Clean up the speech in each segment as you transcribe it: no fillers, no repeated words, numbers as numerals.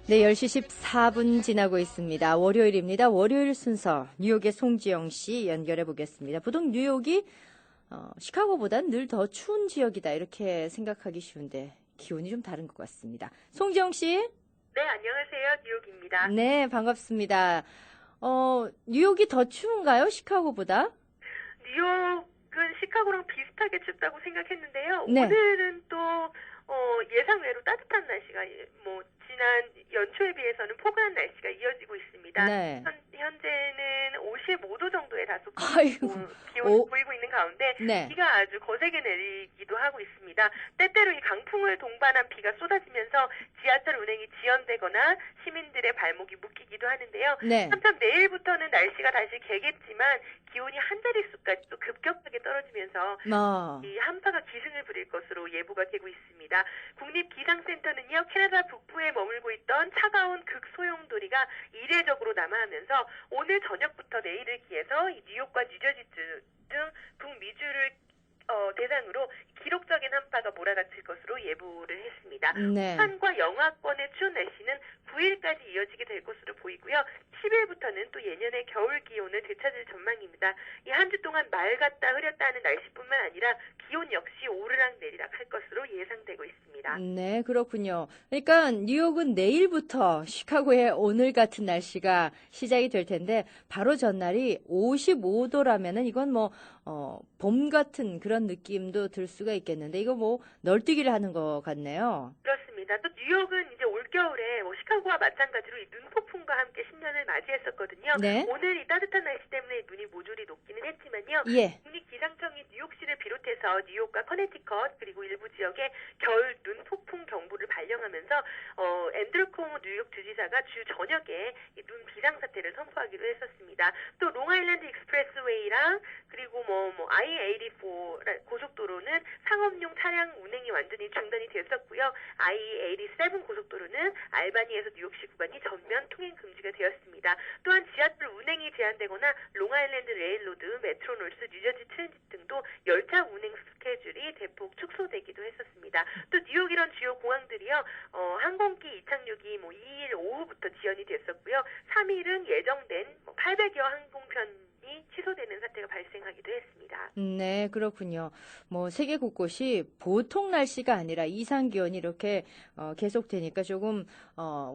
네, 10시 14분 지나고 있습니다. 월요일입니다. 월요일 순서 뉴욕의 송지영 씨 연결해 보겠습니다. 보통 뉴욕이 시카고보다는 늘 더 추운 지역이다 이렇게 생각하기 쉬운데 기온이 좀 다른 것 같습니다. 송지영 씨. 네, 안녕하세요. 뉴욕입니다. 네, 반갑습니다. 뉴욕이 더 추운가요? 시카고보다? 뉴욕은 시카고랑 비슷하게 춥다고 생각했는데요. 네. 오늘은 또 예상외로 따뜻한 날씨가 지난 연초에 비해서는 포근한 날씨가 이어지고 있습니다. 네. 현재는 55도 정도의 다소 아이고. 기온이 보이고 있는 가운데 네. 비가 아주 거세게 내리기도 하고 있습니다. 때때로 이 강풍을 동반한 비가 쏟아지면서 지하철 운행이 지연되거나 시민들의 발목이 묶이기도 하는데요. 네. 한편 내일부터는 날씨가 다시 개겠지만 기온이 한 자릿수까지 또 급격하게 떨어지면서 이 한파가 기승을 부릴 것으로 예보가 되고 있습니다. 국립기상센터는요, 캐나다 북부에 머물고 있던 차가운 극소용돌이가 이례적으로 남하하면서 오늘 저녁부터 내일을 기해서 이 뉴욕과 뉴저지 등 북미주를 대상으로 기록적인 한파가 몰아닥칠 것으로 예보를 했습니다. 네. 북한과 영하권의 추운 날씨는 9일까지 이어지게 될 것으로 보이고요. 10일부터는 또 예년의 겨울 기온을 되찾을 전망입니다. 이 한 주 동안 맑았다 흐렸다 하는 날씨뿐만 아니라 기온 역시 오르락 내리락 할 것으로 예상되고 있습니다. 네, 그렇군요. 그러니까 뉴욕은 내일부터 시카고의 오늘 같은 날씨가 시작이 될 텐데 바로 전날이 55도라면은 이건 봄 같은 그런 느낌도 들 수가 있겠는데 이거 널뛰기를 하는 것 같네요. 그렇습니다. 또 뉴욕은 이제 올겨울에 시카고와 마찬가지로 이 눈폭풍과 함께 신년을 맞이했었거든요. 네. 오늘 이 따뜻한 날씨 때문에 눈이 모조리 녹기는 했지만요. 예. 국립기상청이 뉴욕시를 비롯해서 뉴욕과 커네티컷 그리고 일부 지역에 겨울 눈폭풍 경보를 발령하면서 앤드루 쿠오모 뉴욕 주지사가 주 저녁에 이 눈 비상사태를 선포하기로 했었습니다. 또 롱아일랜드 익스프레스웨이랑 그리고 I-84 고속도로는 상업용 차량 운행이 완전히 중단이 됐었고요. I-87 고속도로는 알바니에서 뉴욕시 구간이 전면 통행 금지가 되었습니다. 또한 지하철 운행이 제한되거나 롱아일랜드 레일로드, 메트로놀스, 뉴저지 트랜짓 등도 열차 운행 스케줄이 대폭 축소되기도 했었습니다. 또 뉴욕 이런 주요 공항들이요, 항공기 이착륙이 2일 오후부터 지연이 됐었고요. 3일은 예정된 800여 항공편이 취소되는 사태가 발생하기도 했습니다. 네, 그렇군요. 세계 곳곳이 보통 날씨가 아니라 이상 기온이 이렇게 계속되니까 조금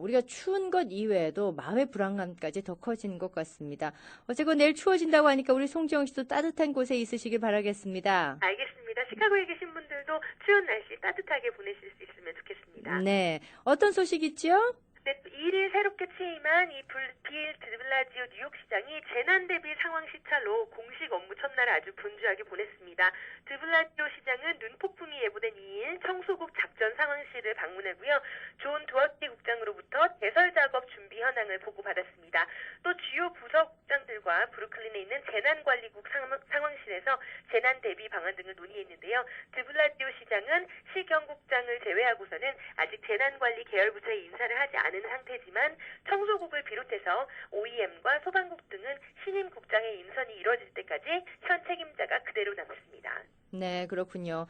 우리가 추운 것 이외에도 마음의 불안감까지 더 커지는 것 같습니다. 어쨌건 내일 추워진다고 하니까 우리 송지영 씨도 따뜻한 곳에 있으시길 바라겠습니다. 알겠습니다. 시카고에 계신 분들도 추운 날씨 따뜻하게 보내실 수 있으면 좋겠습니다. 네, 어떤 소식 있죠? 네, 1일 새롭게 취임한 이 빌 드블라지오 뉴욕시장이 재난 대비 상황 시찰로 공식 업무 첫날을 아주 분주하게 보냈습니다. 드블라지오 시장은 눈폭풍이 예보된 2일 청소국 작전 상황실을 방문하고요. 존 두어티 국장으로부터 대설 작업 준비 현황을 보고받았습니다. 또 주요 부서국장들과 브루클린에 있는 재난관리국 상황실에서 재난 대비 방안 등을 논의했는데요. 드블라지오 시장은 시경국장을 제외하고서는 아직 재난관리 계열부처에 인사를 하지 않은 상태지만 청소국을 비롯해서 OEM과 소방국 등은 신임 국장의 인선이 이루어질 때까지 현 책임자가 그대로 남습니다. 네, 그렇군요.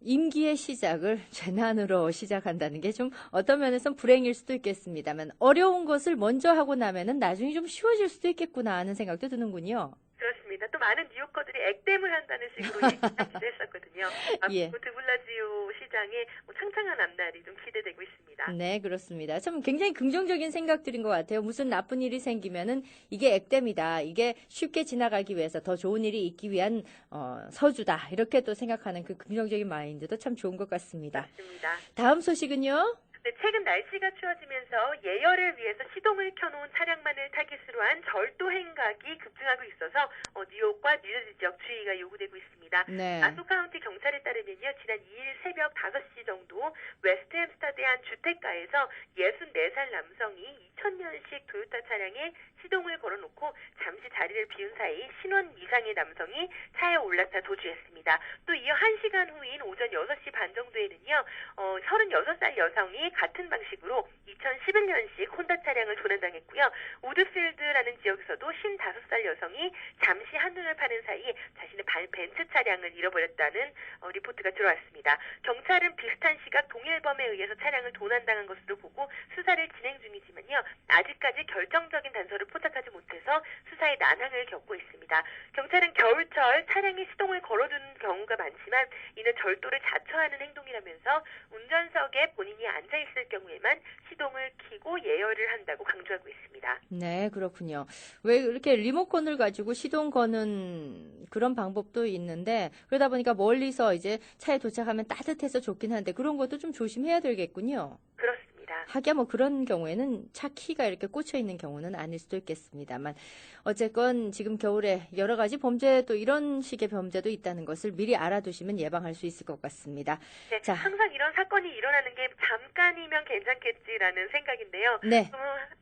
임기의 시작을 재난으로 시작한다는 게 좀 어떤 면에서는 불행일 수도 있겠습니다만 어려운 것을 먼저 하고 나면은 나중에 좀 쉬워질 수도 있겠구나 하는 생각도 드는군요. 그렇습니다. 또 많은 뉴요커들이 액땜을 한다는 식으로 얘기하기도 했었거든요. 예. 드블라지오 시장의 창창한 앞날이 좀 기대되고 있습니다. 네, 그렇습니다. 참 굉장히 긍정적인 생각들인 것 같아요. 무슨 나쁜 일이 생기면은 이게 액땜이다. 이게 쉽게 지나가기 위해서 더 좋은 일이 있기 위한 서주다. 이렇게 또 생각하는 그 긍정적인 마인드도 참 좋은 것 같습니다. 맞습니다. 다음 소식은요? 네, 최근 날씨가 추워지면서 예열을 위해서 시동을 켜놓은 차량만을 타깃으로 한 절도 행각이 급증하고 있어서 뉴욕과 뉴저지 지역 주의가 요구되고 있습니다. 네. 나소 카운티 경찰에 따르면요, 지난 2일 새벽 5시 정도 웨스트 햄스터드의 한 주택가에서 64살 남성이 2000년식 도요타 차량에 시동을 걸어놓고 잠시 자리를 자리를 비운 사이 신원 이상의 남성이 차에 올라타 도주했습니다. 또 이어 1시간 후인 오전 6시 반 정도에는요. 36살 여성이 같은 방식으로 2011년식 혼다 차량을 도난당했고요. 우드필드라는 지역에서도 55살 여성이 잠시 한눈을 파는 사이 자신의 벤츠 차량을 잃어버렸다는 리포트가 들어왔습니다. 경찰은 비슷한 시각 동일범에 의해서 차량을 도난당한 것으로 보고 수사를 진행 중이지만요. 아직까지 결정적인 단서를 포착하지 못해서 수사에 난항을 겪고 있습니다. 경찰은 겨울철 차량이 시동을 걸어두는 경우가 많지만 이는 절도를 자처하는 행동이라면서 운전석에 본인이 앉아있을 경우에만 시동을 켜고 예열을 한다고 강조하고 있습니다. 네, 그렇군요. 왜 이렇게 리모컨을 가지고 시동 거는 그런 방법도 있는데 그러다 보니까 멀리서 이제 차에 도착하면 따뜻해서 좋긴 한데 그런 것도 좀 조심해야 되겠군요. 그렇습니다. 하기야 뭐 그런 경우에는 차 키가 이렇게 꽂혀 있는 경우는 아닐 수도 있겠습니다만 어쨌건 지금 겨울에 여러 가지 범죄 또 이런 식의 범죄도 있다는 것을 미리 알아두시면 예방할 수 있을 것 같습니다. 네, 자, 항상 이런 사건이 일어나는 게 잠깐이면 괜찮겠지라는 생각인데요. 네.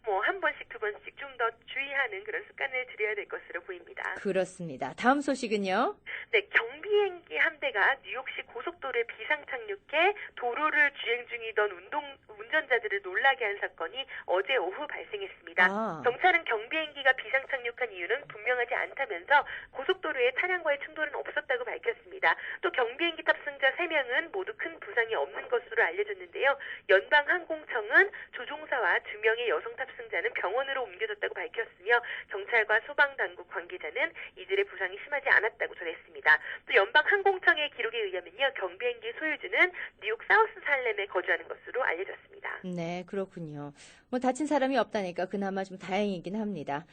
뭐 한 번씩 두 번씩 좀 더 주의하는 그런 습관을 들여야 될 것으로 보입니다. 그렇습니다. 다음 소식은요. 네, 경비행기 한 대가 뉴욕시 고속도로에 비상 착륙해 도로를 주행 중이던 운전자들을 놀라게 한 사건이 어제 오후 발생했습니다. 경찰은 경비행기가 비상 착륙한 이유는 분명하지 않다면서 고속도로에 차량과의 충돌은 없었다고 밝혔습니다. 또 경비행기 탑승자 3명은 모두 큰 부상이 없는 것으로 알려졌는데요. 연방항공청은 조종사와 2명의 여성 탑승자는 병원으로 옮겨졌다고 밝혔으며 경찰과 소방당국 관계자는 이들의 부상이 심하지 않았다고 전했습니다. 또 연방항공청의 기록에 의하면요. 경비행기 소유주는 뉴욕 사우스 살렘에 거주하는 것으로 알려졌습니다. 네, 그렇군요. 뭐 다친 사람이 없다니까 그나마 좀 다행이긴 합니다.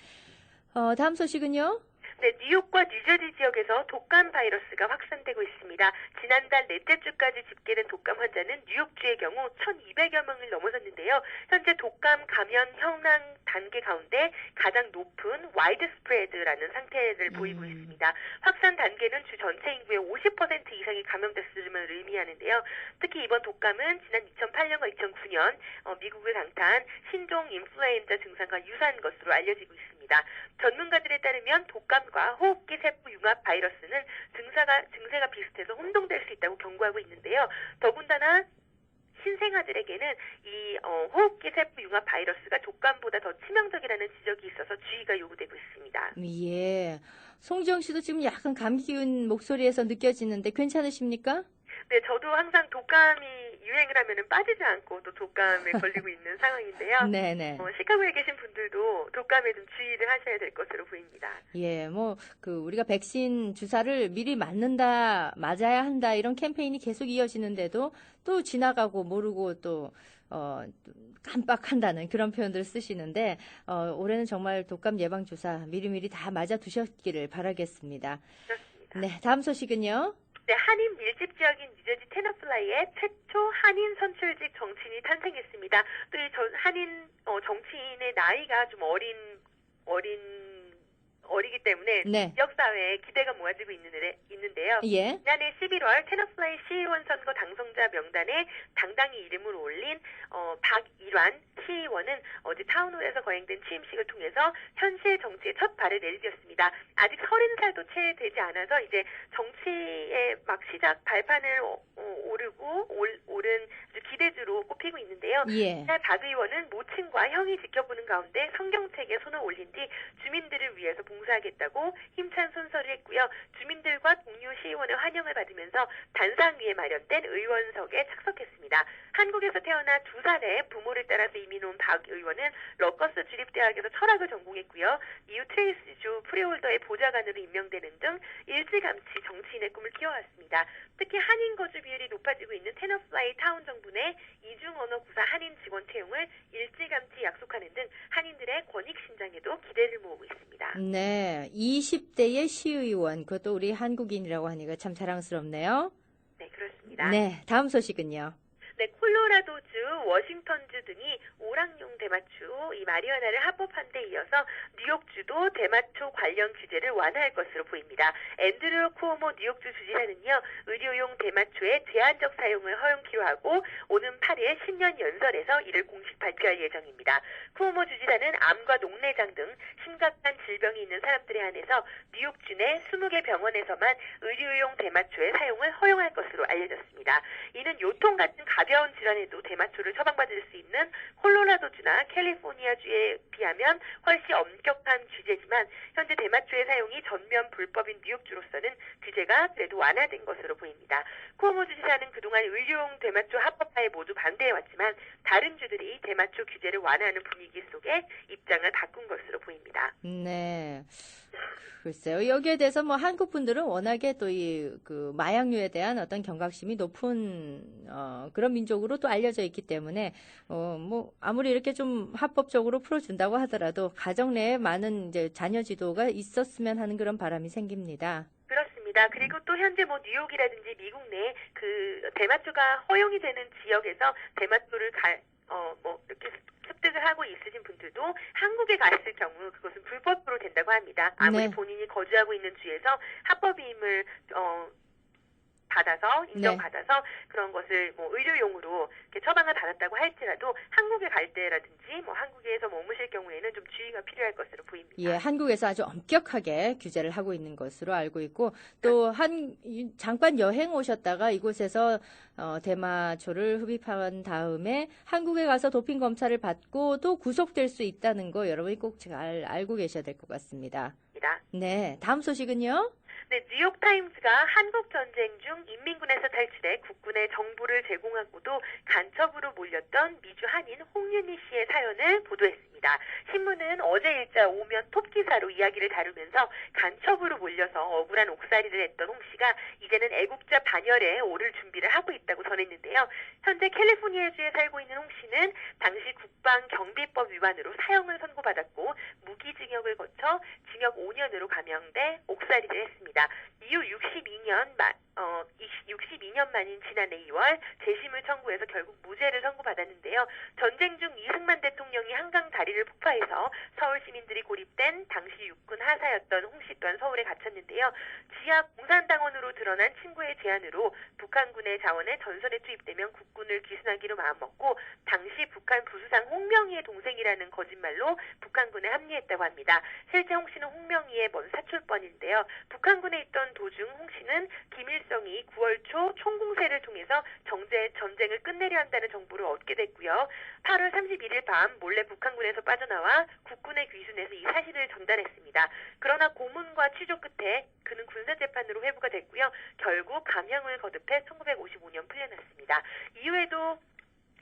다음 소식은요. 네, 뉴욕과 뉴저지 지역에서 독감 바이러스가 확산되고 있습니다. 지난달 넷째 주까지 집계된 독감 환자는 뉴욕주의 경우 1,200여 명을 넘어섰는데요. 현재 독감 감염 현황 단계 가운데 가장 높은 와이드 스프레드라는 상태를 보이고 있습니다. 확산 단계는 주 전체 인구의 50% 이상이 감염됐음을 의미하는데요. 특히 이번 독감은 지난 2008년과 2009년 미국을 강타한 신종 인플루엔자 증상과 유사한 것으로 알려지고 있습니다. 전문가들에 따르면 독감과 호흡기 세포 융합 바이러스는 증세가 비슷해서 혼동될 수 있다고 경고하고 있는데요. 더군다나 신생아들에게는 이 호흡기 세포 융합 바이러스가 독감보다 더 치명적이라는 지적이 있어서 주의가 요구되고 있습니다. 예. 송지영 씨도 지금 약간 감기 기운 목소리에서 느껴지는데 괜찮으십니까? 네, 저도 항상 독감이 유행을 하면은 빠지지 않고 또 독감에 걸리고 있는 상황인데요. 네네. 시카고에 계신 분들도 독감에 좀 주의를 하셔야 될 것으로 보입니다. 예, 우리가 백신 주사를 미리 맞아야 한다, 이런 캠페인이 계속 이어지는데도 또 지나가고 모르고 또, 깜빡한다는 그런 표현들을 쓰시는데, 올해는 정말 독감 예방주사 미리미리 다 맞아 두셨기를 바라겠습니다. 그렇습니다. 네, 다음 소식은요? 네, 한인 밀집 지역인 뉴저지 테너플라이에 최초 한인 선출직 정치인이 탄생했습니다. 또 이 한인 정치인의 나이가 좀 어리기 때문에 네. 지역 사회에 기대가 모아지고 있는데요. 예. 지난해 11월 테너플라이 시의원 선거 당선자 명단에 당당히 이름을 올린 박일환 시의원은 어제 타운홀에서 거행된 취임식을 통해서 현실 정치에 첫 발을 내디뎠습니다. 아직 30살도 채 되지 않아서 이제 정치의 막 시작 발판을 오른 아주 기대주로 꼽히고 있는데요. 예. 박 의원은 모친과 형이 지켜보는 가운데 성경책에 손을 올린 뒤 주민들을 위해서 봉사하겠다고 힘찬 손설을 했고요. 주민들과 동료 시의원의 환영을 받으면서 단상 위에 마련된 의원석에 착석했습니다. 한국에서 태어나 2살에 부모를 따라서 이민 온 박 의원은 러커스 주립대학에서 철학을 전공했고요. 이후 트레이스주 프리홀더의 보좌관으로 임명되는 등 일찌감치 정치인의 꿈을 키워왔습니다. 특히 한인 거주 비율이 높아지고 있는 테너플라이 타운 정부 내 이중 언어 구사 한인 직원 채용을 일찌감치 약속하는 등 한인들의 권익 신장에도 기대를 모으고 있습니다. 네, 20대의 시의원, 그것도 우리 한국인이라고 하니까 참 자랑스럽네요. 네, 그렇습니다. 네, 다음 소식은요? 네, 콜로라도주, 워싱턴주 등이 오락용 대마초 이 마리화나를 합법한 데 이어서 뉴욕주도 대마초 관련 규제를 완화할 것으로 보입니다. 앤드류 쿠오모 뉴욕주 주지사는요, 의료용 대마초의 제한적 사용을 허용키로 하고 오는 8일 신년 연설에서 이를 공식 발표할 예정입니다. 쿠오모 주지사는 암과 녹내장 등 심각한 질병이 있는 사람들에 한해서 뉴욕주 내 20개 병원에서만 의료용 대마초의 사용을 허용할 것으로 알려졌습니다. 이는 요통 같은 가벼운 질환에도 대마초를 처방받을 수 있는 콜로라도주나 캘리포니아주에 비하면 훨씬 엄격한 규제지만 현재 대마초의 사용이 전면 불법인 뉴욕주로서는 규제가 그래도 완화된 것으로 보입니다. 쿠오모 주지사는 그동안 의료용 대마초 합법화에 모두 반대해왔지만 다른 주들이 대마초 규제를 완화하는 분위기 속에 입장을 바꾼 것으로 보입니다. 네. 글쎄요. 여기에 대해서 뭐 한국 분들은 워낙에 또 그 마약류에 대한 어떤 경각심이 높은 그런 민족으로 또 알려져 있기 때문에 뭐 아무리 이렇게 좀 합법적으로 풀어준다고 하더라도 가정 내에 많은 이제 자녀 지도가 있었으면 하는 그런 바람이 생깁니다. 그렇습니다. 그리고 또 현재 뭐 뉴욕이라든지 미국 내 그 대마초가 허용이 되는 지역에서 대마초를 뭐 이렇게 습득을 하고 있으신 분들도 한국에 갔을 경우 그것은 불법으로 된다고 합니다. 아무리 네. 본인이 거주하고 있는 주에서 합법임을 받아서 인정받아서 그런 것을 뭐 의료용으로 이렇게 처방을 받았다고 할지라도 한국에 갈 때라든지 뭐 한국에서 머무실 경우에는 좀 주의가 필요할 것으로 보입니다. 예, 한국에서 아주 엄격하게 규제를 하고 있는 것으로 알고 있고 또 잠깐 여행 오셨다가 이곳에서 대마초를 흡입한 다음에 한국에 가서 도핑 검사를 받고 또 구속될 수 있다는 거 여러분이 꼭 잘 알고 계셔야 될 것 같습니다. 네, 다음 소식은요? 네, 뉴욕타임스가 한국전쟁 중 인민군에서 탈출해 국군에 정보를 제공하고도 간첩으로 몰렸던 미주 한인 홍윤희 씨의 사연을 보도했습니다. 신문은 어제 일자 오면 톱기사로 이야기를 다루면서 간첩으로 몰려서 억울한 옥살이를 했던 홍 씨가 이제는 애국자 반열에 오를 준비를 하고 있다고 전했는데요. 현재 캘리포니아주에 살고 있는 홍 씨는 당시 국방경비법 위반으로 사형을 선고받았고 무기징역을 거쳐 징역 5년으로 감형돼 옥살이를 했습니다. 이후 62년 만인 지난해 2월 재심을 청구해서 결국 무죄를 선고받았는데요. 전쟁 중 이승만 대통령이 한강 다리를 폭파해서 서울 시민들이 고립된 당시 육군 하사였던 홍 씨 또한 서울에 갇혔는데요. 지하 공산당원으로 드러난 친구의 제안으로 북한군의 자원에 전선에 투입되면 국군을 귀순하기로 마음먹고 당시 북한 부수상 홍명희의 동생이라는 거짓말로 북한군에 합류했다고 합니다. 실제 홍 씨는 홍명희의 먼 사촌뻘인데요. 북한군에 있던 도중 홍 씨는 김일성이 9월 초 총공세를 통해서 전쟁을 끝내려 한다는 정보를 얻게 됐고요. 8월 31일 밤 몰래 북한군에서 빠져나와 국군에 귀순해서 이 사실을 전달했습니다. 그러나 고문과 취조 끝에 그는 군사재판으로 회부가 됐고요. 결국 감형을 거듭해 1955년 풀려났습니다. 이후에도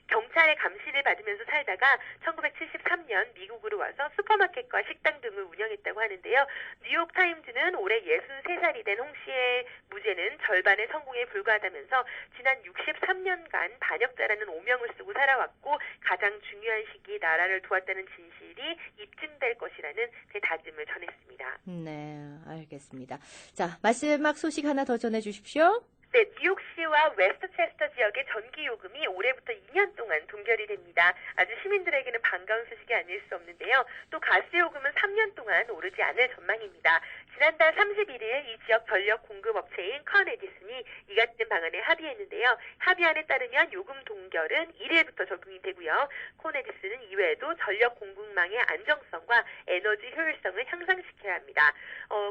경찰의 감시를 받으면서 살다가 1973년 미국으로 와서 슈퍼마켓과 식당 등을 운영했다고 하는데요. 뉴욕타임즈는 올해 63살이 된 홍 씨의 무죄는 절반의 성공에 불과하다면서 지난 63년간 반역자라는 오명을 쓰고 살아왔고 가장 중요한 시기에 나라를 도왔다는 진실이 입증될 것이라는 그 다짐을 전했습니다. 네, 알겠습니다. 자, 마지막 소식 하나 더 전해주십시오. 네, 뉴욕시와 웨스트체스터 지역의 전기요금이 올해부터 2년 동안 동결이 됩니다. 아주 시민들에게는 반가운 소식이 아닐 수 없는데요. 또 가스요금은 3년 동안 오르지 않을 전망입니다. 지난달 31일 이 지역 전력 공급업체인 컨에디슨이 이 같은 방안에 합의했는데요. 합의안에 따르면 요금 동결은 1일부터 적용이 되고요. 콘에디슨은 이외에도 전력 공급망의 안정성과 에너지 효율성을 향상시켜야 합니다.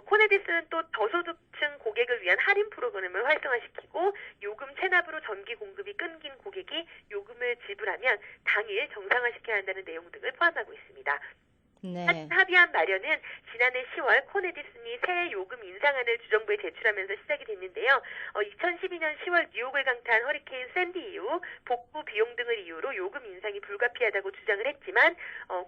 콘에디슨은 또 저소득층 고객을 위한 할인 프로그램을 활성화시키고 요금 체납으로 전기 공급이 끊긴 고객이 요금을 지불하면 당일 정상화시켜야 한다는 내용 등을 포함하고 있습니다. 네. 합의안 마련은 지난해 10월 콘에디슨이 새해 요금 인상안을 주정부에 제출하면서 시작이 됐는데요. 2012년 10월 뉴욕을 강타한 허리케인 샌디 이후 복구 비용 등을 이유로 요금 인상이 불가피하다고 주장을 했지만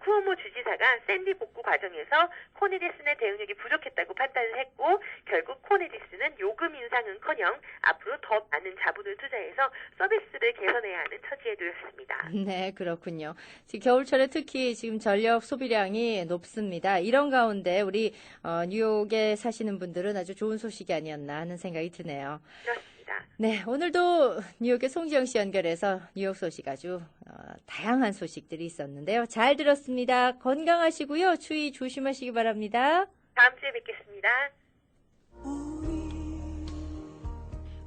쿠오모 주지사가 샌디 복구 과정에서 콘에디슨의 대응력이 부족했다고 판단을 했고 결국 콘에디슨은 요금 인상은커녕 앞으로 더 많은 자본을 투자해서 서비스를 개선해야 하는 처지에 놓였습니다. 네, 그렇군요. 지금 겨울철에 특히 지금 전력 소비량이 높습니다. 이런 가운데 우리 뉴욕에 사시는 분들은 아주 좋은 소식이 아니었나 하는 생각이 드네요. 그렇습니다. 네, 오늘도 뉴욕의 송지영 씨 연결해서 뉴욕 소식 아주 다양한 소식들이 있었는데요. 잘 들었습니다. 건강하시고요. 추위 조심하시기 바랍니다. 다음 주에 뵙겠습니다.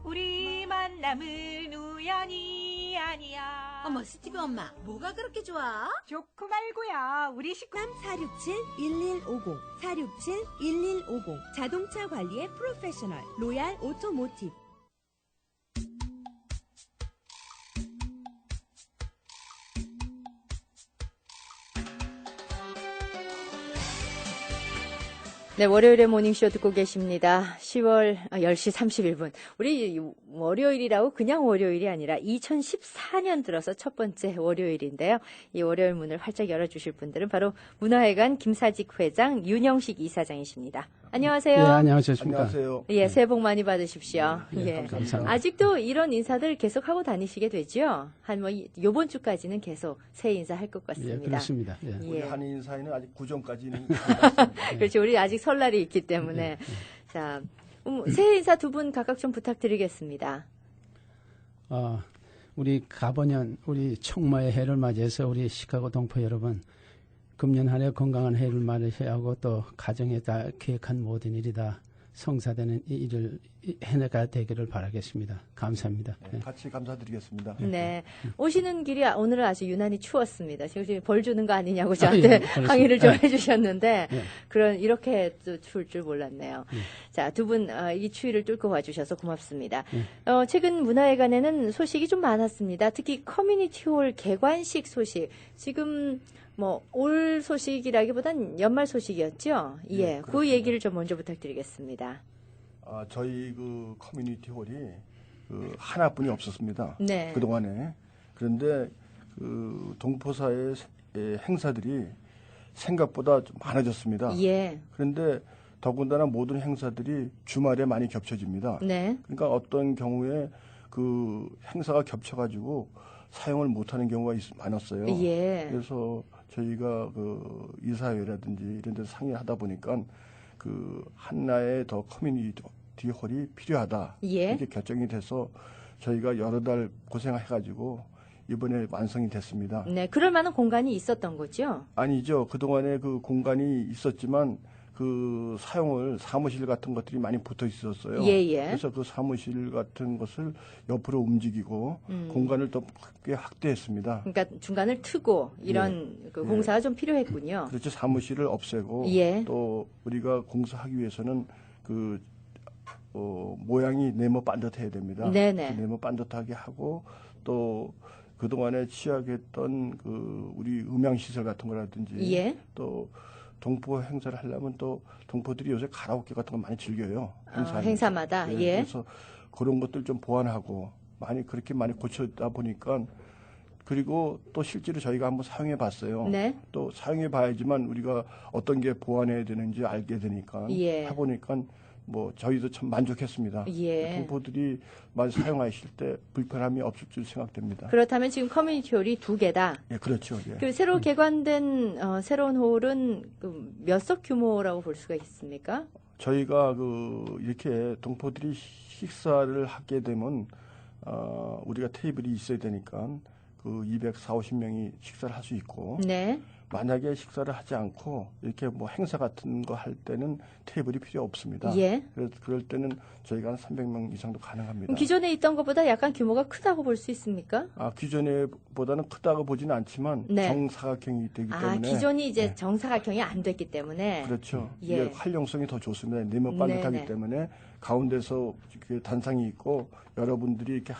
우리 만남은 우연이 아니야. 어머, 스티브 엄마, 뭐가 그렇게 좋아? 좋고 말고야. 우리 식구 467-1150, 467-1150. 자동차 관리의 프로페셔널, 로얄 오토모티브. 네, 월요일에 모닝쇼 듣고 계십니다. 10월 10시 31분. 우리 월요일이라고 그냥 월요일이 아니라 2014년 들어서 첫 번째 월요일인데요. 이 월요일 문을 활짝 열어주실 분들은 바로 문화회관 김사직 회장, 윤영식 이사장이십니다. 안녕하세요. 예, 안녕하십니까. 안녕하세요. 예, 새해 복 많이 받으십시오. 예, 감사합니다. 아직도 이런 인사들 계속 하고 다니시게 되죠? 요번 주까지는 계속 새해 인사할 것 예, 같습니다. 그렇습니다. 예. 우리 예. 한인 사이는 아직 구정까지는 그렇죠. 우리 아직 설날이 있기 때문에. 자, 새해 인사 두 분 각각 좀 부탁드리겠습니다. 우리 가버년, 우리 청마의 해를 맞이해서 우리 시카고 동포 여러분, 금년 한 해 건강한 해를 맞이해야 하고 또 가정에 다 계획한 모든 일이 다 성사되는 이 일을 해내가 되기를 바라겠습니다. 감사합니다. 예. 같이 감사드리겠습니다. 네. 오시는 길이 오늘은 아주 유난히 추웠습니다. 지금 벌 주는 거 아니냐고 저한테 예, 그렇습니다. 항의를 좀 예. 해주셨는데, 예. 이렇게 또 추울 줄 몰랐네요. 자, 두 분, 이 추위를 뚫고 와주셔서 고맙습니다. 최근 문화회관에는 소식이 좀 많았습니다. 특히 커뮤니티홀 개관식 소식. 지금, 올 소식이라기보단 연말 소식이었죠? 예. 그 그렇습니다. 얘기를 좀 먼저 부탁드리겠습니다. 저희 그 커뮤니티 홀이 하나뿐이 없었습니다. 네. 그동안에. 그런데 그 동포사의 행사들이 생각보다 좀 많아졌습니다. 예. 그런데 더군다나 모든 행사들이 주말에 많이 겹쳐집니다. 네. 그러니까 어떤 경우에 그 행사가 겹쳐가지고 사용을 못하는 경우가 많았어요. 예. 그래서 저희가 그 이사회라든지 이런 데서 상의를 하다 보니까 그 하나의 더 커뮤니티 홀이 필요하다. 예. 이렇게 결정이 돼서 저희가 여러 달 고생해가지고 이번에 완성이 됐습니다. 네. 그럴 만한 공간이 있었던 거죠? 아니죠. 그동안에 그 공간이 있었지만 그 사무실 같은 것들이 많이 붙어 있었어요. 예, 예. 그래서 그 사무실 같은 것을 옆으로 움직이고 공간을 더 크게 확대했습니다. 그러니까 중간을 트고 이런 그 공사가 좀 필요했군요. 그렇죠. 사무실을 없애고 예. 또 우리가 공사하기 위해서는 그 모양이 네모 반듯해야 됩니다. 네네. 네모 반듯하게 하고 또 그동안에 취약했던 그 우리 음향 시설 같은 거라든지 예. 또 동포 행사를 하려면 또 동포들이 요새 가라오케 같은 거 많이 즐겨요. 행사마다. 예. 그래서 그런 것들 좀 보완하고 그렇게 많이 고쳐다 보니까 그리고 또 실제로 저희가 한번 사용해 봤어요. 네. 또 사용해 봐야지만 우리가 어떤 게 보완해야 되는지 알게 되니까 예. 해보니까 저희도 참 만족했습니다. 예. 동포들이 많이 사용하실 때 불편함이 없을 줄 생각됩니다. 그렇다면 지금 커뮤니티 홀이 2개다. 예, 그렇죠. 예. 그 새로 개관된 새로운 홀은 몇 석 규모라고 볼 수가 있습니까? 저희가 이렇게 동포들이 식사를 하게 되면 우리가 테이블이 있어야 되니까 240~250명이 식사를 할 수 있고 네. 만약에 식사를 하지 않고 이렇게 행사 같은 거 할 때는 테이블이 필요 없습니다. 예. 그래서 그럴 때는 저희가 한 300명 이상도 가능합니다. 그럼 기존에 있던 것보다 약간 규모가 크다고 볼 수 있습니까? 기존에 보다는 크다고 보지는 않지만 네. 정사각형이 되기 때문에 기존이 이제 정사각형이 안 됐기 때문에. 그렇죠. 예. 이게 활용성이 더 좋습니다. 네모 반듯하기 네네. 때문에 가운데서 이렇게 단상이 있고 여러분들이 이렇게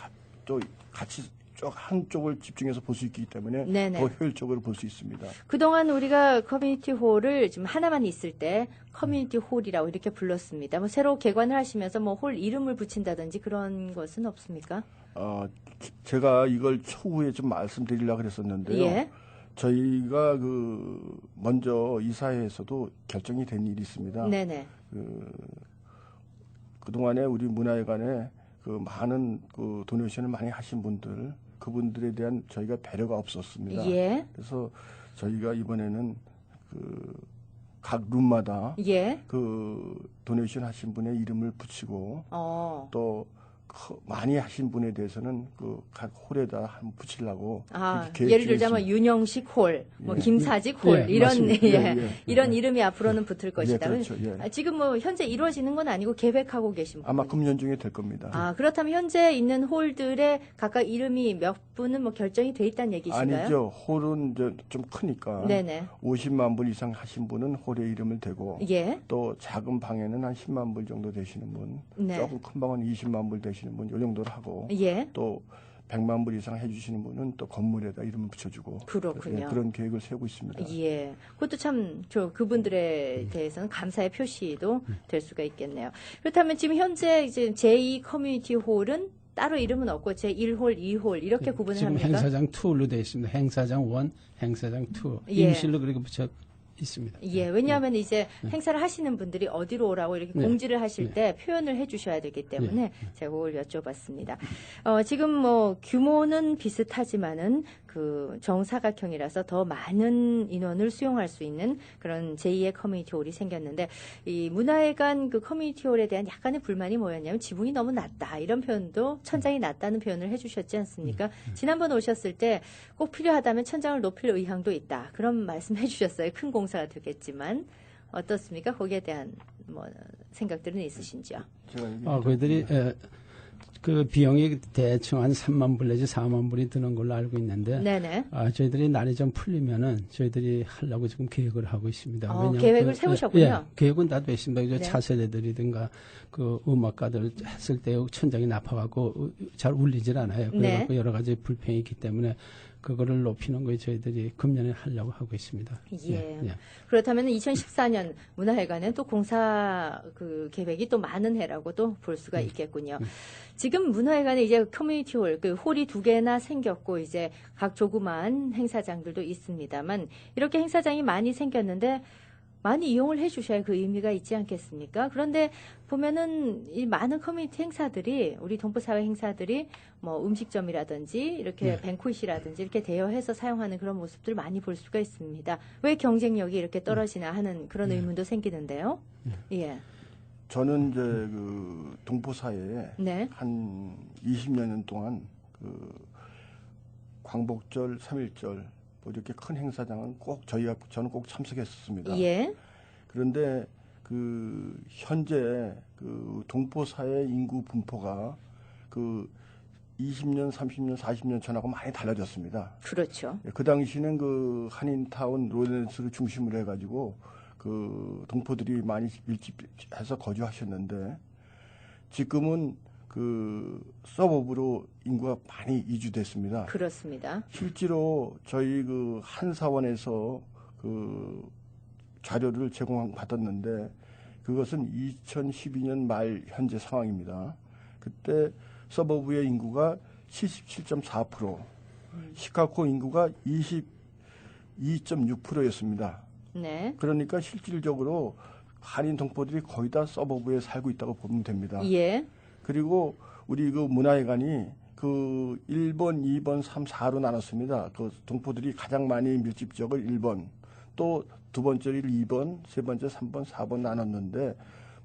또 같이 한쪽을 집중해서 볼 수 있기 때문에 네네. 더 효율적으로 볼 수 있습니다. 그동안 우리가 커뮤니티 홀을 지금 하나만 있을 때 커뮤니티 홀이라고 이렇게 불렀습니다. 새로 개관을 하시면서 홀 이름을 붙인다든지 그런 것은 없습니까? 제가 이걸 초후에 좀 말씀드리려고 그랬었는데요. 예. 저희가 먼저 이사회에서도 결정이 된 일이 있습니다. 네네. 그동안에 우리 문화회관에 많은 도네이션을 많이 하신 분들, 그분들에 대한 저희가 배려가 없었습니다. 예. 그래서 저희가 이번에는 각 룸마다 예. 도네이션 하신 분의 이름을 붙이고 또 많이 하신 분에 대해서는 그 각 홀에다 한번 붙이려고 아, 계획 예를 중에 들자면 있습니다. 윤영식 홀, 뭐 예. 김사직 홀 예, 이런 맞습니다. 이런 이름이 앞으로는 붙을 것이다. 그렇죠. 예. 아, 지금 뭐 현재 이루어지는 건 아니고 계획하고 계신 아마 부분. 금년 중에 될 겁니다. 아, 그렇다면 현재 있는 홀들의 각각 이름이 몇 분은 뭐 결정이 돼 있다는 얘기신가요? 아니죠. 홀은 이제 좀 크니까 네네. 50만 불 이상 하신 분은 홀에 이름을 대고 예. 또 작은 방에는 한 10만 불 정도 되시는 분, 네. 조금 큰 방은 20만 불 되시는 분, 이 정도로 하고 예. 또 100만 불 이상 해주시는 분은 또 건물에다 이름을 붙여주고 그렇군요. 예, 그런 계획을 세우고 있습니다. 예. 그것도 참, 그분들에 대해서는 감사의 표시도 될 수가 있겠네요. 그렇다면 지금 현재 이제 제2 커뮤니티 홀은 따로 이름은 없고 제1홀, 2홀 이렇게 구분을 지금 합니까? 행사장 2로 되어 있습니다. 행사장 1, 행사장 2. 예. 임실로 그렇게 붙여 있습니다. 예, 왜냐하면 이제 행사를 하시는 분들이 어디로 오라고 이렇게 네. 공지를 하실 때 표현을 해주셔야 되기 때문에 네. 제가 그걸 여쭤봤습니다. 지금 뭐 규모는 비슷하지만은 그 정사각형이라서 더 많은 인원을 수용할 수 있는 그런 제2의 커뮤니티 홀이 생겼는데 이 문화회관 그 커뮤니티 홀에 대한 약간의 불만이 뭐였냐면 지붕이 너무 낮다 이런 표현도 천장이 낮다는 표현을 해주셨지 않습니까? 지난번 오셨을 때 꼭 필요하다면 천장을 높일 의향도 있다 그런 말씀 해주셨어요. 큰 공사가 되겠지만 어떻습니까? 거기에 대한 뭐 생각들은 있으신지요? 제가 그들이 그 비용이 대충 한 3만 불 내지 4만 불이 드는 걸로 알고 있는데 네네. 저희들이 날이 좀 풀리면은 저희들이 하려고 지금 계획을 하고 있습니다. 왜냐하면 계획을 세우셨군요. 예, 계획은 다 됐습니다. 네. 차세대들이든가 그 음악가들 했을 때 천장이 나빠갖고 잘 울리질 않아요. 그래갖고 네. 여러 가지 불평이 있기 때문에 그거를 높이는 거에 저희들이 금년에 하려고 하고 있습니다. 예. 그렇다면 2014년 문화회관은 또 공사 그 계획이 또 많은 해라고도 볼 수가 있겠군요. 지금 문화회관에 이제 커뮤니티 홀, 그 홀이 2개나 생겼고 이제 각 조그만 행사장들도 있습니다만 이렇게 행사장이 많이 생겼는데 많이 이용을 해주셔야 그 의미가 있지 않겠습니까? 그런데 보면은 이 많은 커뮤니티 행사들이 우리 동포사회 행사들이 뭐 음식점이라든지 이렇게 뱅콧이라든지 이렇게 대여해서 사용하는 그런 모습들 많이 볼 수가 있습니다. 왜 경쟁력이 이렇게 떨어지나 하는 그런 의문도 생기는데요. 예. 저는 이제 그 동포사회에 네. 한 20년 동안 그 광복절, 3.1절 뭐 이렇게 큰 행사장은 저는 꼭 참석했었습니다. 예. 그런데 그 현재 그 동포사회 인구 분포가 그 20년, 30년, 40년 전하고 많이 달라졌습니다. 그렇죠. 그 당시는 그 한인타운 로렌스를 중심으로 해가지고 그 동포들이 많이 밀집해서 거주하셨는데 지금은 그 서버브로 인구가 많이 이주됐습니다. 그렇습니다. 실제로 저희 그 한사원에서 그 자료를 제공받았는데 그것은 2012년 말 현재 상황입니다. 그때 서버브의 인구가 77.4%, 시카고 인구가 22.6%였습니다. 네. 그러니까 실질적으로 한인 동포들이 거의 다 서버브에 살고 있다고 보면 됩니다. 예. 그리고 우리 그 문화회관이 그 1번, 2번, 3, 4로 나눴습니다. 그 동포들이 가장 많이 밀집 지역을 1번, 또 두 번째를 2번, 세 번째 3번, 4번 나눴는데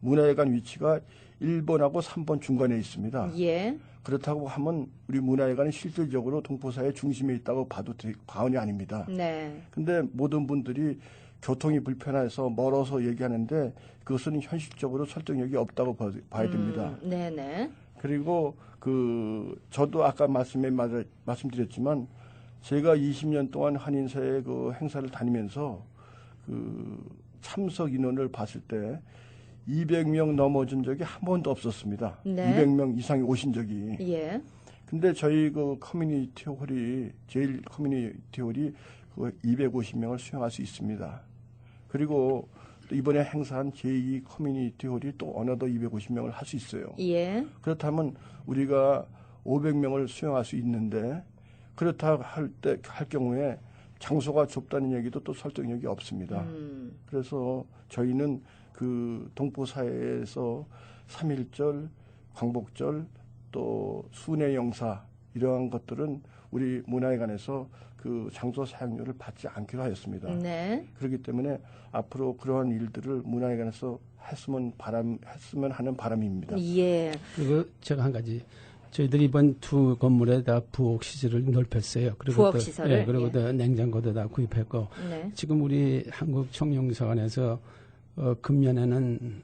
문화회관 위치가 1번하고 3번 중간에 있습니다. 예. 그렇다고 하면 우리 문화회관은 실질적으로 동포사회 중심에 있다고 봐도 과언이 아닙니다. 네. 근데 모든 분들이 교통이 불편해서 멀어서 얘기하는데 그것은 현실적으로 설득력이 없다고 봐야 됩니다. 네네. 그리고 저도 아까 말씀드렸지만 제가 20년 동안 한인사회 그 행사를 다니면서 그 참석 인원을 봤을 때 200명 넘어진 적이 한 번도 없었습니다. 네. 200명 이상이 오신 적이. 예. 근데 저희 그 커뮤니티 홀이 제일 커뮤니티 홀이 그 250명을 수용할 수 있습니다. 그리고 또 이번에 행사한 제2 커뮤니티 홀이 또 어느덧 250명을 할 수 있어요. 예. 그렇다면 우리가 500명을 수용할 수 있는데 그렇다 할 경우에 장소가 좁다는 얘기도 또 설득력이 없습니다. 그래서 저희는 그 동포사회에서 3.1절, 광복절, 또 순회 영사 이러한 것들은 우리 문화회관에서 그 장소 사용료를 받지 않기로 하였습니다. 네. 그렇기 때문에 앞으로 그러한 일들을 문화회관에서 했으면 하는 바람입니다. 예. 그리고 제가 한 가지 저희들이 이번 두 건물에다 부엌 시설을 넓혔어요. 그리고 부엌 또, 시설을? 예, 그리고 예. 또 냉장고도 다 구입했고 네. 지금 우리 한국청룡사관에서 금년에는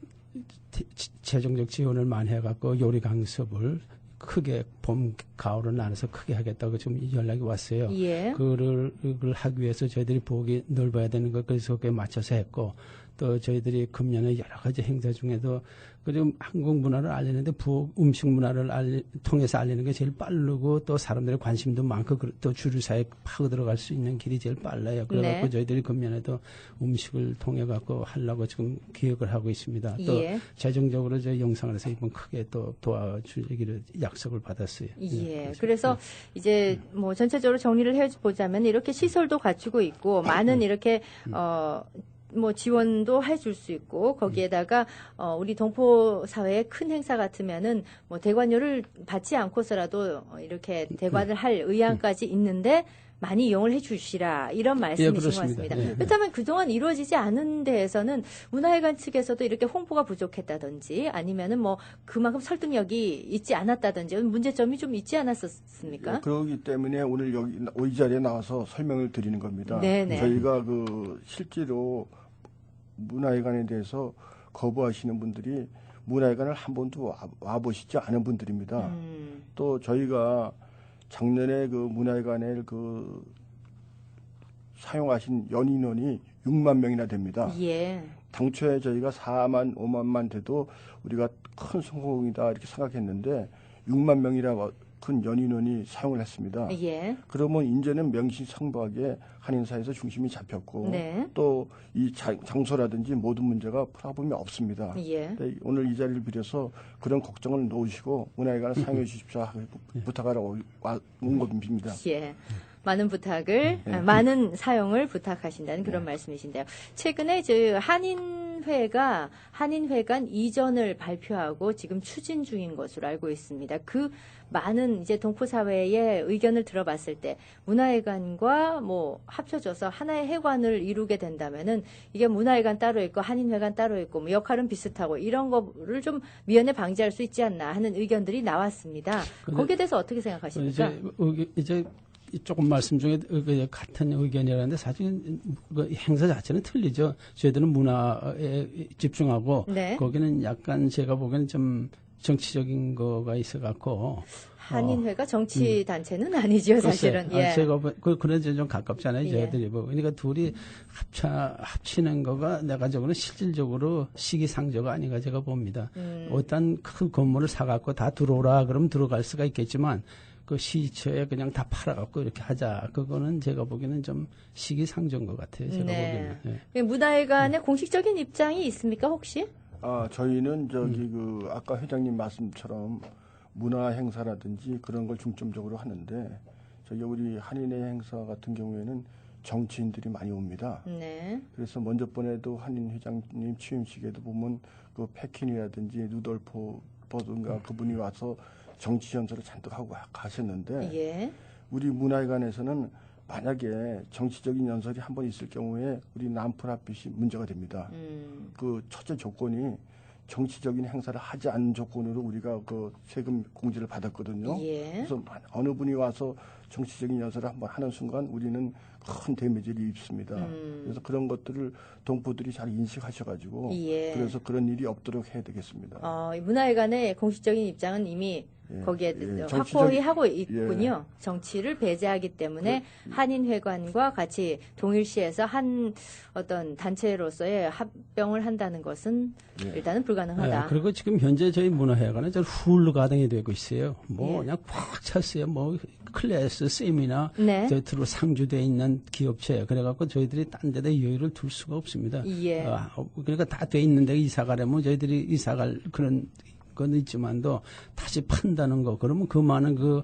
재정적 지원을 많이 해갖고 요리 강습을 크게 봄, 가을을 나눠서 크게 하겠다고 지금 연락이 왔어요. 예. 그걸 하기 위해서 저희들이 부엌이 넓어야 되는 것 그래서 그에 맞춰서 했고 또 저희들이 금년에 여러 가지 행사 중에도 그리고 한국 문화를 알리는데 부엌 음식 문화를 통해서 알리는 게 제일 빠르고 또 사람들의 관심도 많고 또 주류사에 파고 들어갈 수 있는 길이 제일 빨라요. 그래갖고 네. 저희들이 금년에도 음식을 통해 갖고 하려고 지금 기획을 하고 있습니다. 또 예. 재정적으로 저희 영상에서 이번 크게 또 도와주기를 약속을 받았어요. 예. 그래서 이제 뭐 전체적으로 정리를 해보자면 이렇게 시설도 갖추고 있고 많은 이렇게 뭐 지원도 해줄 수 있고 거기에다가 우리 동포 사회의 큰 행사 같으면은 뭐 대관료를 받지 않고서라도 이렇게 대관을 할 의향까지 있는데 많이 이용을 해주시라 이런 말씀이신 것 그렇습니다. 같습니다. 예, 예. 그렇다면 그동안 이루어지지 않은 데에서는 문화회관 측에서도 이렇게 홍보가 부족했다든지 아니면은 뭐 그만큼 설득력이 있지 않았다든지 문제점이 좀 있지 않았었습니까? 그러기 때문에 오늘 여기 이 자리에 나와서 설명을 드리는 겁니다. 네네. 저희가 실제로 문화회관에 대해서 거부하시는 분들이 문화회관을 한 번도 와보시지 않은 분들입니다. 또 저희가 작년에 그 문화회관에 사용하신 연인원이 6만 명이나 됩니다. 예. 당초에 저희가 4만, 5만만 돼도 우리가 큰 성공이다 이렇게 생각했는데 6만 명이라 큰 연인원이 사용을 했습니다. 예. 그러면 이제는 명실상부하게 한인사에서 중심이 잡혔고 네. 또 이 장소라든지 모든 문제가 프로블럼이 없습니다. 예. 오늘 이 자리를 빌어서 그런 걱정을 놓으시고 문화회관을 사용해 주십시오 하고 부탁하러 온 겁니다. 예. 많은 부탁을, 많은 사용을 부탁하신다는 그런 말씀이신데요. 최근에 한인회관 이전을 발표하고 지금 추진 중인 것으로 알고 있습니다. 그 많은 이제 동포사회의 의견을 들어봤을 때 문화회관과 뭐 합쳐져서 하나의 회관을 이루게 된다면은 이게 문화회관 따로 있고 한인회관 따로 있고 뭐 역할은 비슷하고 이런 거를 좀 미연에 방지할 수 있지 않나 하는 의견들이 나왔습니다. 거기에 대해서 어떻게 생각하십니까? 이제 조금 말씀 중에 같은 의견이라는데 사실 그 행사 자체는 틀리죠. 저희들은 문화에 집중하고 네. 거기는 약간 제가 보기에는 좀 정치적인 거가 있어갖고 한인회가 정치 단체는 아니죠, 사실은. 예. 제가 그런 좀 가깝잖아요, 예. 저희들이 보고. 그러니까 둘이 합치는 거가 내가 적으로는 실질적으로 시기상조가 아닌가 제가 봅니다. 어떤 큰 건물을 사갖고 다 들어오라 그러면 들어갈 수가 있겠지만 그 시처에 그냥 다 팔아갖고 이렇게 하자. 그거는 제가 보기에는 좀 시기상조인 것 같아요, 제가 네. 보기에는. 그 문화회관의 공식적인 입장이 있습니까, 혹시? 저희는 아까 회장님 말씀처럼 문화 행사라든지 그런 걸 중점적으로 하는데 우리 한인회 행사 같은 경우에는 정치인들이 많이 옵니다. 네. 그래서 먼저 번에도 한인 회장님 취임식에도 보면 그 패킨이라든지 루돌프 버든가 그분이 와서 정치 연설을 잔뜩 하고 가셨는데 예. 우리 문화회관에서는 만약에 정치적인 연설이 한 번 있을 경우에 우리 남프라핏이 문제가 됩니다. 그 첫째 조건이 정치적인 행사를 하지 않는 조건으로 우리가 그 세금 공제를 받았거든요. 예. 그래서 어느 분이 와서 정치적인 연설을 한번 하는 순간 우리는 큰 데미지를 입습니다. 그래서 그런 것들을 동포들이 잘 인식하셔가지고 예. 그래서 그런 일이 없도록 해야 되겠습니다. 이 문화회관의 공식적인 입장은 이미 거기에 정치적- 확고히 하고 있군요. 정치를 배제하기 때문에 한인회관과 같이 동일시해서 한 어떤 단체로서의 합병을 한다는 것은 일단은 불가능하다. 네, 그리고 지금 현재 저희 문화회관은 저 훌 가동이 되고 있어요. 뭐 예. 그냥 꽉 찼어요. 뭐 클래스, 세미나 네. 저희들로 상주되어 있는 기업체. 그래갖고 저희들이 딴 데다 여유를 둘 수가 없습니다. 예. 그러니까 다 돼 있는데 이사 가려면 저희들이 이사 갈 그런 건 있지만도 다시 판다는 거. 그러면 그 많은 그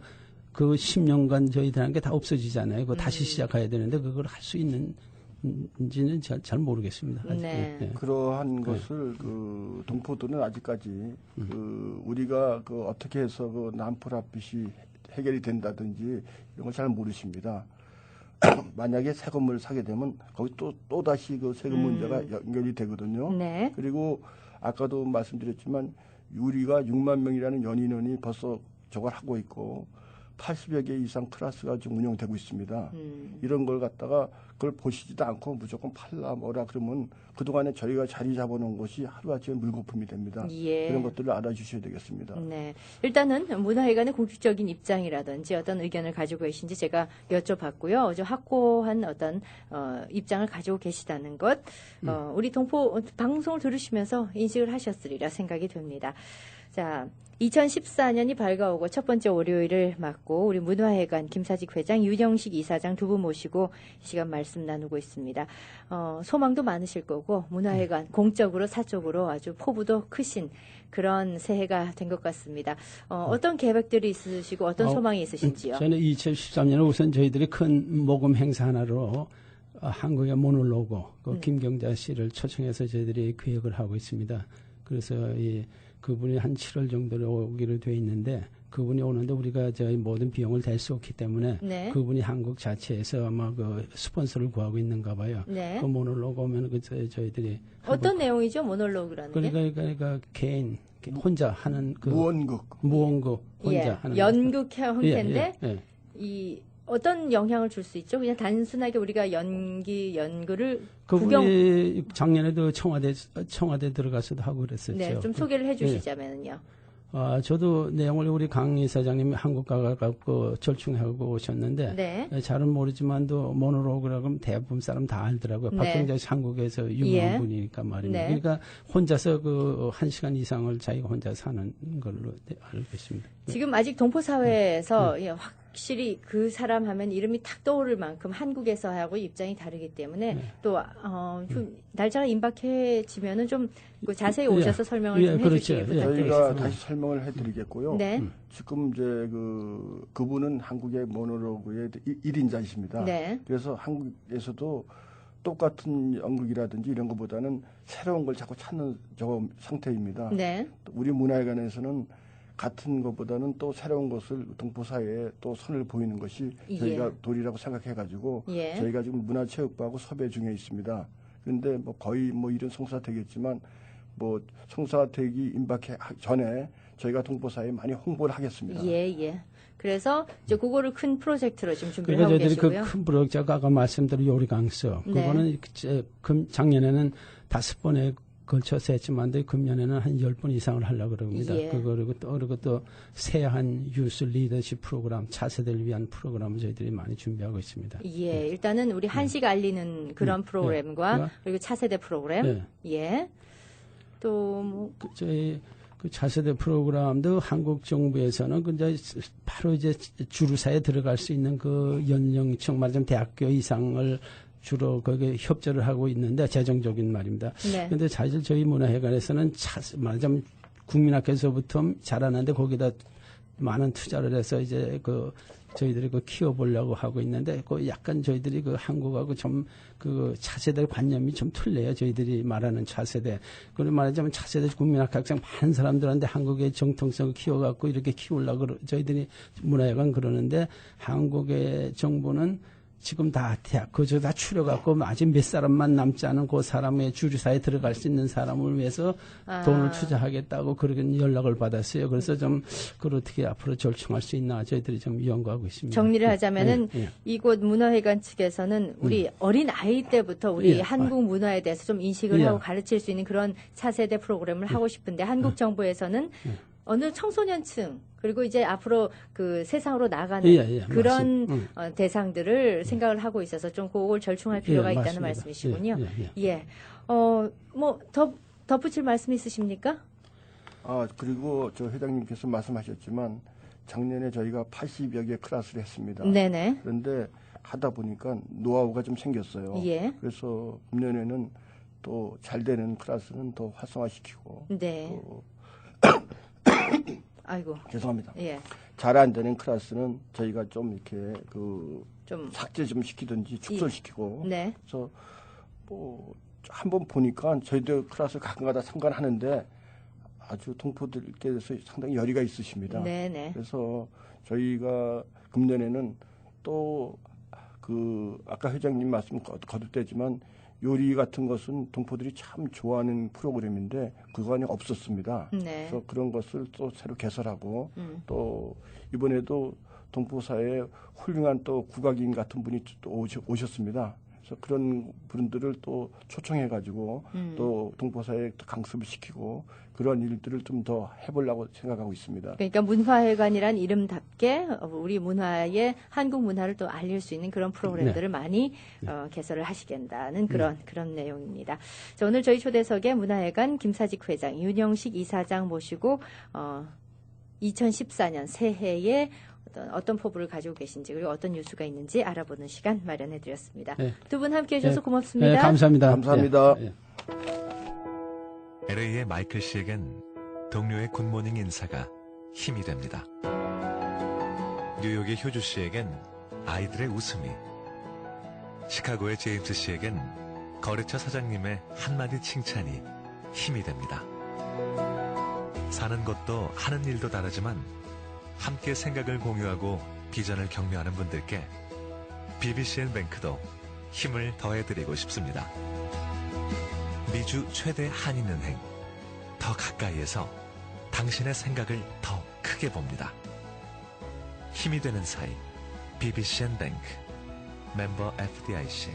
10년간 저희들한 게 다 없어지잖아요. 그거 다시 시작해야 되는데 그걸 할 수 있는지는 잘 모르겠습니다. 아직. 네. 예. 그러한 것을 그 동포들은 아직까지 우리가 어떻게 해서 그 남프라핏이 해결이 된다든지 이런 걸 잘 모르십니다. 만약에 새 건물을 사게 되면 거기 또 다시 그 세금 문제가 연결이 되거든요. 네. 그리고 아까도 말씀드렸지만 유리가 6만 명이라는 연인원이 벌써 저걸 하고 있고 80여 개 이상 클래스가 지금 운영되고 있습니다. 이런 걸 갖다가 그걸 보시지도 않고 무조건 팔라 뭐라 그러면 그동안에 저희가 자리 잡아놓은 것이 하루아침에 물거품이 됩니다. 예. 그런 것들을 알아주셔야 되겠습니다. 네. 일단은 문화회관의 공식적인 입장이라든지 어떤 의견을 가지고 계신지 제가 여쭤봤고요. 어제 확고한 어떤 입장을 가지고 계시다는 것, 우리 동포 방송을 들으시면서 인식을 하셨으리라 생각이 됩니다. 자, 2014년이 밝아오고 첫 번째 월요일을 맞고 우리 문화회관 김사직 회장, 윤영식 이사장 두 분 모시고 이 시간 말씀 나누고 있습니다. 소망도 많으실 거고 문화회관 공적으로 사적으로 아주 포부도 크신 그런 새해가 된 것 같습니다. 어떤 계획들이 있으시고 어떤 소망이 있으신지요? 저는 2013년에 우선 저희들이 큰 모금 행사 하나로 한국의 모놀로고 김경자 씨를 초청해서 저희들이 기획을 하고 있습니다. 그래서 그분이 한 7월 정도로 오기로 돼 있는데 그분이 오는데 우리가 저희 모든 비용을 댈 수 없기 때문에 네. 그분이 한국 자체에서 아마 그 스폰서를 구하고 있는가 봐요. 네. 그 모놀로그 오면 저희들이 어떤 내용이죠? 모놀로그라는 게? 그러니까 개인 혼자 하는 그 무언극 혼자 하는 연극 형태인데 예. 이 어떤 영향을 줄 수 있죠? 그냥 단순하게 우리가 연구를 그분이 작년에도 청와대 들어가서도 하고 그랬었죠. 네, 좀 소개를 해주시자면요. 저도 내용을 우리 강 이사장님이 한국 가갖고 절충하고 오셨는데 네. 잘은 모르지만도 모노로그라고 하면 대부분 사람 다 알더라고요. 네. 박경자 씨 한국에서 유명한 예. 분이니까 말입니다. 네. 그러니까 혼자서 그 1시간 이상을 자기가 혼자 사는 걸로 알고 있습니다. 지금 아직 동포 사회에서 확실히 그 사람 하면 이름이 탁 떠오를 만큼 한국에서 하고 입장이 다르기 때문에 또 좀 날짜가 임박해지면은 좀 그 자세히 오셔서 설명을 좀 그렇죠. 해주시기 저희가 부탁드리겠습니다. 다시 설명을 해드리겠고요. 네. 지금 이제 그분은 한국의 모노로그의 1인자이십니다. 네. 그래서 한국에서도 똑같은 연극이라든지 이런 것보다는 새로운 걸 자꾸 찾는 상태입니다. 네. 우리 문화회관에서는 같은 것보다는 또 새로운 것을 동포사회에 또 선을 보이는 것이 저희가 도리라고 생각해가지고 예. 저희가 지금 문화체육부하고 섭외 중에 있습니다. 그런데 뭐 거의 뭐 이런 성사가 되겠지만 뭐 성사가 되기 임박해 전에 저희가 동포사회에 많이 홍보를 하겠습니다. 예. 그래서 이제 그거를 큰 프로젝트로 지금 준비를 그러니까 하고 저희들이 계시고요. 그 큰 프로젝트가 아까 말씀드린 요리강서 네. 그거는 작년에는 5번에 걸쳐서 했지만 금년에는 한 10번 이상을 하려고 그럽니다. 예. 그리고 또 새한 유스 리더십 프로그램, 차세대를 위한 프로그램을 저희들이 많이 준비하고 있습니다. 예, 일단은 우리 한식 알리는 그런 프로그램과 그리고 차세대 프로그램. 예. 또 뭐 저희 그 차세대 프로그램도 한국 정부에서는 바로 이제 주류사에 들어갈 수 있는 그 연령층 말하자면 대학교 이상을 주로 거기에 협조를 하고 있는데 재정적인 말입니다. 네. 그런데 사실 저희 문화회관에서는 말하자면 국민학교에서부터 자라는데 거기다 많은 투자를 해서 이제 저희들이 키워보려고 하고 있는데 약간 저희들이 한국하고 좀 차세대 관념이 좀 틀려요. 저희들이 말하는 차세대. 그리고 말하자면 차세대 국민학교 학생 많은 사람들한테 한국의 정통성을 키워갖고 이렇게 키우려고 저희들이 문화회관 그러는데 한국의 정부는 지금 다 대학, 그저 다 추려갖고 아직 몇 사람만 남지 않은 그 사람의 주류사에 들어갈 수 있는 사람을 위해서 돈을 투자하겠다고 그렇게 연락을 받았어요. 그래서 그걸 어떻게 앞으로 절충할 수 있나 저희들이 좀 연구하고 있습니다. 정리를 하자면은 이곳 문화회관 측에서는 우리 어린 아이 때부터 우리 한국 문화에 대해서 좀 인식을 하고 가르칠 수 있는 그런 차세대 프로그램을 하고 싶은데 한국 정부에서는 어느 청소년층 그리고 이제 앞으로 그 세상으로 나가는 그런 대상들을 생각을 하고 있어서 좀 그걸 절충할 필요가 있다는 맞습니다. 말씀이시군요. 뭐 덧붙일 말씀 있으십니까? 그리고 저 회장님께서 말씀하셨지만 작년에 저희가 80여 개 클래스를 했습니다. 네네. 그런데 하다 보니까 노하우가 좀 생겼어요. 예. 그래서 금년에는 또 잘 되는 클래스는 더 활성화시키고 네. 아이고. 죄송합니다. 예. 잘 안 되는 클래스는 저희가 좀 이렇게 좀 삭제 좀 시키든지 축소시키고. 네. 그래서 뭐 한번 보니까 저희도 클래스 가끔가다 참관하는데 아주 동포들께서 상당히 열의가 있으십니다. 네네. 그래서 저희가 금년에는 또 아까 회장님 말씀 거듭되지만 요리 같은 것은 동포들이 참 좋아하는 프로그램인데 그간이 없었습니다. 네. 그래서 그런 것을 또 새로 개설하고 또 이번에도 동포사에 훌륭한 또 국악인 같은 분이 또 오셨습니다. 그래서 그런 분들을 또 초청해가지고 또 동포사에 또 강습을 시키고 그런 일들을 좀 더 해보려고 생각하고 있습니다. 그러니까 문화회관이란 이름답게 우리 문화의 한국 문화를 또 알릴 수 있는 그런 프로그램들을 많이 개설을 하시겠다는 그런 내용입니다. 자, 오늘 저희 초대석에 문화회관 김사직 회장, 윤영식 이사장 모시고 2014년 새해에 어떤 포부를 가지고 계신지 그리고 어떤 뉴스가 있는지 알아보는 시간 마련해 드렸습니다. 네. 두 분 함께해 주셔서 네. 고맙습니다. 네, 감사합니다. 감사합니다. 예, 예. LA의 마이클 씨에겐 동료의 굿모닝 인사가 힘이 됩니다. 뉴욕의 효주 씨에겐 아이들의 웃음이, 시카고의 제임스 씨에겐 거래처 사장님의 한마디 칭찬이 힘이 됩니다. 사는 것도 하는 일도 다르지만 함께 생각을 공유하고 비전을 격려하는 분들께 BBCN뱅크도 힘을 더해드리고 싶습니다. 미주 최대 한인은행, 더 가까이에서 당신의 생각을 더 크게 봅니다. 힘이 되는 사이 BBCN뱅크 멤버 FDIC